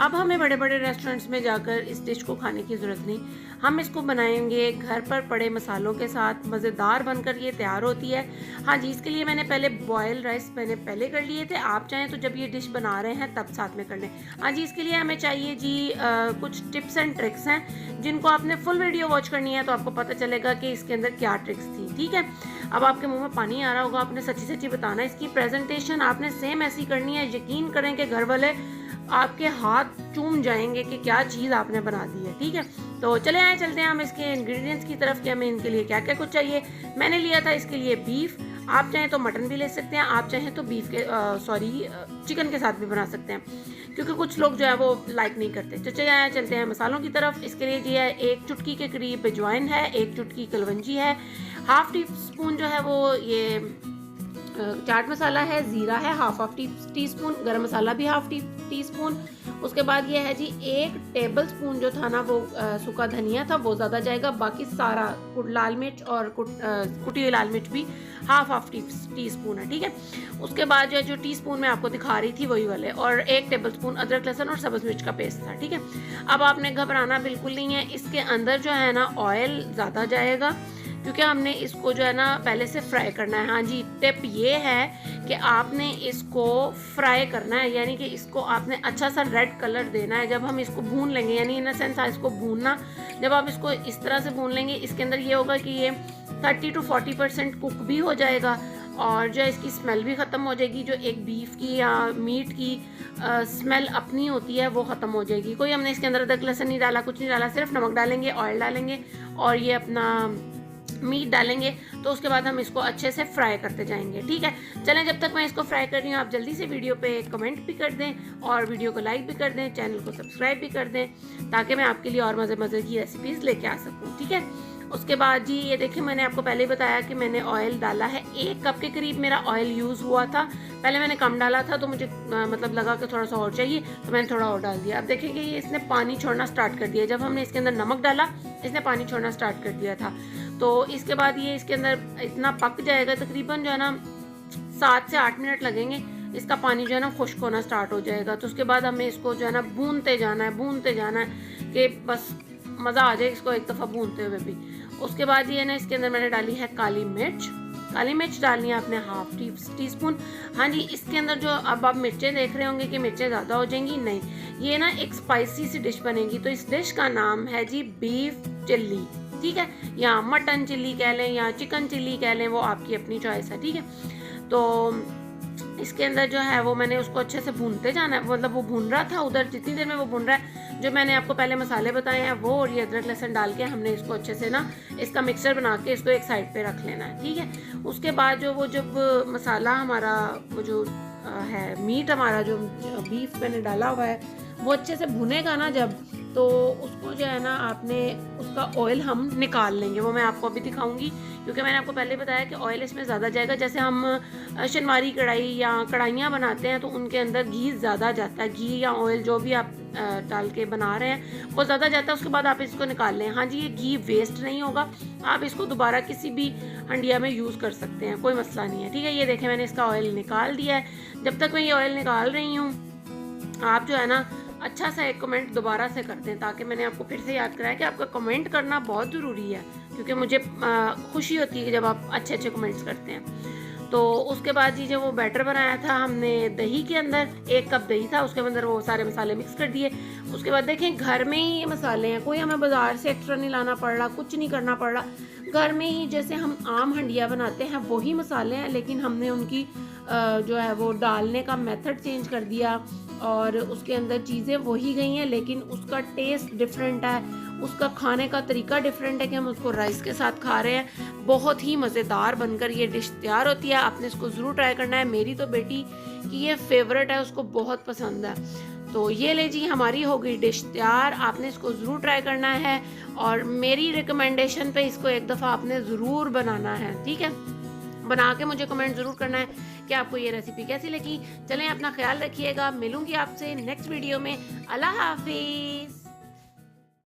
अब हमें बड़े बड़े रेस्टोरेंट्स में जाकर इस डिश को खाने की ज़रूरत नहीं, हम इसको बनाएंगे घर पर पड़े मसालों के साथ, मज़ेदार बनकर ये तैयार होती है। हाँ जी, इसके लिए मैंने पहले बॉयल राइस मैंने पहले कर लिए थे, आप चाहें तो जब ये डिश बना रहे हैं तब साथ में कर लें। हाँ जी, इसके लिए हमें चाहिए जी कुछ टिप्स एंड ट्रिक्स हैं जिनको आपने फुल वीडियो वॉच करनी है तो आपको पता चलेगा कि इसके अंदर क्या ट्रिक्स थी। ठीक है, अब आपके मुंह में पानी आ रहा होगा, आपने सच्ची सच्ची बताना। इसकी प्रेजेंटेशन आपने सेम ऐसी करनी है, यकीन करें कि घर वाले आपके हाथ चूम जाएंगे कि क्या चीज़ आपने बना दी है। ठीक है, तो चले आए चलते हैं हम इसके इंग्रेडिएंट्स की तरफ कि हमें इनके लिए क्या क्या कुछ चाहिए। मैंने लिया था इसके लिए बीफ, आप चाहें तो मटन भी ले सकते हैं, आप चाहें तो बीफ के चिकन के साथ भी बना सकते हैं, क्योंकि कुछ लोग जो है वो लाइक नहीं करते। तो चले आए चलते हैं मसालों की तरफ। इसके लिए जी है 1 चुटकी के करीब अजवाइन है, 1 चुटकी कलवंजी है, हाफ टी स्पून जो है वो ये चाट मसाला है, ज़ीरा है हाफ टी स्पून, गरम मसाला भी हाफ टी स्पून। उसके बाद ये है जी 1 टेबल स्पून जो था ना वो सूखा धनिया था, वो ज़्यादा जाएगा। बाकी सारा लाल मिर्च और कुटी हुई लाल मिर्च भी हाफ टी स्पून है। ठीक है, उसके बाद जो टी स्पून मैं आपको दिखा रही थी वही वाले, और 1 टेबल स्पून अदरक लहसुन और सब्ज़ मिर्च का पेस्ट था। ठीक है, अब आपने घबराना बिल्कुल नहीं है, इसके अंदर जो है ना ऑयल ज़्यादा जाएगा क्योंकि हमने इसको जो है ना पहले से फ्राई करना है। हाँ जी, टिप ये है कि आपने इसको फ्राई करना है, यानी कि इसको आपने अच्छा सा रेड कलर देना है। जब हम इसको भून लेंगे, यानी इन सेंस इसको भूनना, जब आप इसको इस तरह से भून लेंगे, इसके अंदर ये होगा कि ये 30 to 40% कुक भी हो जाएगा और जो इसकी स्मेल भी ख़त्म हो जाएगी। जो एक बीफ की या मीट की स्मेल अपनी होती है वो ख़त्म हो जाएगी। कोई हमने इसके अंदर अदरक लहसुन नहीं डाला, कुछ नहीं डाला, सिर्फ नमक डालेंगे, ऑयल डालेंगे और ये अपना मीट डालेंगे। तो उसके बाद हम इसको अच्छे से फ्राई करते जाएंगे। ठीक है, चलें जब तक मैं इसको फ्राई कर रही हूँ आप जल्दी से वीडियो पे कमेंट भी कर दें और वीडियो को लाइक भी कर दें, चैनल को सब्सक्राइब भी कर दें ताकि मैं आपके लिए और मज़े मज़े की रेसिपीज़ लेके आ सकूँ। ठीक है, उसके बाद जी ये देखिए मैंने आपको पहले ही बताया कि मैंने ऑयल डाला है, 1 कप के करीब मेरा ऑयल यूज़ हुआ था। पहले मैंने कम डाला था तो मुझे मतलब लगा कि थोड़ा सा और चाहिए तो मैंने थोड़ा और डाल दिया। अब देखेंगे ये इसने पानी छोड़ना स्टार्ट कर दिया। जब हमने इसके अंदर नमक डाला इसने पानी छोड़ना स्टार्ट कर दिया था। तो इसके बाद ये इसके अंदर इतना पक जाएगा, तकरीबन जो है ना 7 से 8 मिनट लगेंगे, इसका पानी जो है ना खुश्क होना स्टार्ट हो जाएगा। तो उसके बाद हमें इसको जो है ना भूनते जाना है कि बस मज़ा आ जाए इसको एक दफ़ा भूनते हुए भी। उसके बाद ये ना इसके अंदर मैंने डाली है काली मिर्च डालनी है आपने हाफ टी स्पून। हाँ जी, इसके अंदर जो अब आप मिर्चें देख रहे होंगे कि मिर्चें ज़्यादा हो जाएंगी, नहीं, ये ना एक स्पाइसी सी डिश बनेगी। तो इस डिश का नाम है जी बीफ चिल्ली। ठीक है, या मटन चिल्ली कह लें या चिकन चिल्ली कह लें, वो आपकी अपनी चॉइस है। ठीक है, तो इसके अंदर जो है वो मैंने उसको अच्छे से भूनते जाना है, मतलब वो भून रहा था उधर, जितनी देर में वो भून रहा है जो मैंने आपको पहले मसाले बताए हैं वो और ये अदरक लहसुन डाल के हमने इसको अच्छे से ना इसका मिक्सचर बना के इसको एक साइड पे रख लेना है। ठीक है, उसके बाद जो वो जब मसाला हमारा वो जो है मीट हमारा जो बीफ मैंने डाला हुआ है वो अच्छे से भुनेगा ना जब, तो उसको जो है ना आपने उसका ऑयल हम निकाल लेंगे। वो मैं आपको अभी दिखाऊंगी क्योंकि मैंने आपको पहले बताया कि ऑयल इसमें ज़्यादा जाएगा। जैसे हम शनवारी कढ़ाई या कढ़ाइयाँ बनाते हैं तो उनके अंदर घी ज़्यादा जाता है, घी या ऑयल जो भी आप डाल के बना रहे हैं वो ज़्यादा जाता है। उसके बाद आप इसको निकाल लें। हाँ जी, ये घी वेस्ट नहीं होगा, आप इसको दोबारा किसी भी हंडिया में यूज़ कर सकते हैं, कोई मसला नहीं है। ठीक है, ये देखें मैंने इसका ऑयल निकाल दिया है। जब तक मैं ये ऑयल निकाल रही हूँ आप जो है ना अच्छा सा एक कमेंट दोबारा से करते हैं ताकि मैंने आपको फिर से याद कराया कि आपका कमेंट करना बहुत ज़रूरी है, क्योंकि मुझे खुशी होती है कि जब आप अच्छे अच्छे कमेंट्स करते हैं। तो उसके बाद जी जो वो बैटर बनाया था हमने दही के अंदर, 1 कप दही था, उसके अंदर वो सारे मसाले मिक्स कर दिए। उसके बाद देखें घर में ही ये मसाले हैं, कोई हमें बाज़ार से एक्स्ट्रा नहीं लाना पड़ रहा, कुछ नहीं करना पड़ रहा, घर में ही जैसे हम आम हंडिया बनाते हैं वही मसाले हैं, लेकिन हमने उनकी जो है वो डालने का मेथड चेंज कर दिया और उसके अंदर चीज़ें वही गई हैं लेकिन उसका टेस्ट डिफरेंट है, उसका खाने का तरीका डिफरेंट है कि हम उसको राइस के साथ खा रहे हैं। बहुत ही मज़ेदार बनकर ये डिश तैयार होती है, आपने इसको ज़रूर ट्राई करना है। मेरी तो बेटी की ये फेवरेट है, उसको बहुत पसंद है। तो ये ले जी हमारी हो गई डिश तैयार, आपने इसको ज़रूर ट्राई करना है और मेरी रिकमेंडेशन पे इसको एक दफ़ा आपने ज़रूर बनाना है। ठीक है, बना के मुझे कमेंट ज़रूर करना है कि आपको ये रेसिपी कैसी लगी। चलें, अपना ख्याल रखिएगा, मिलूंगी आपसे नेक्स्ट वीडियो में। अल्लाह हाफिज़।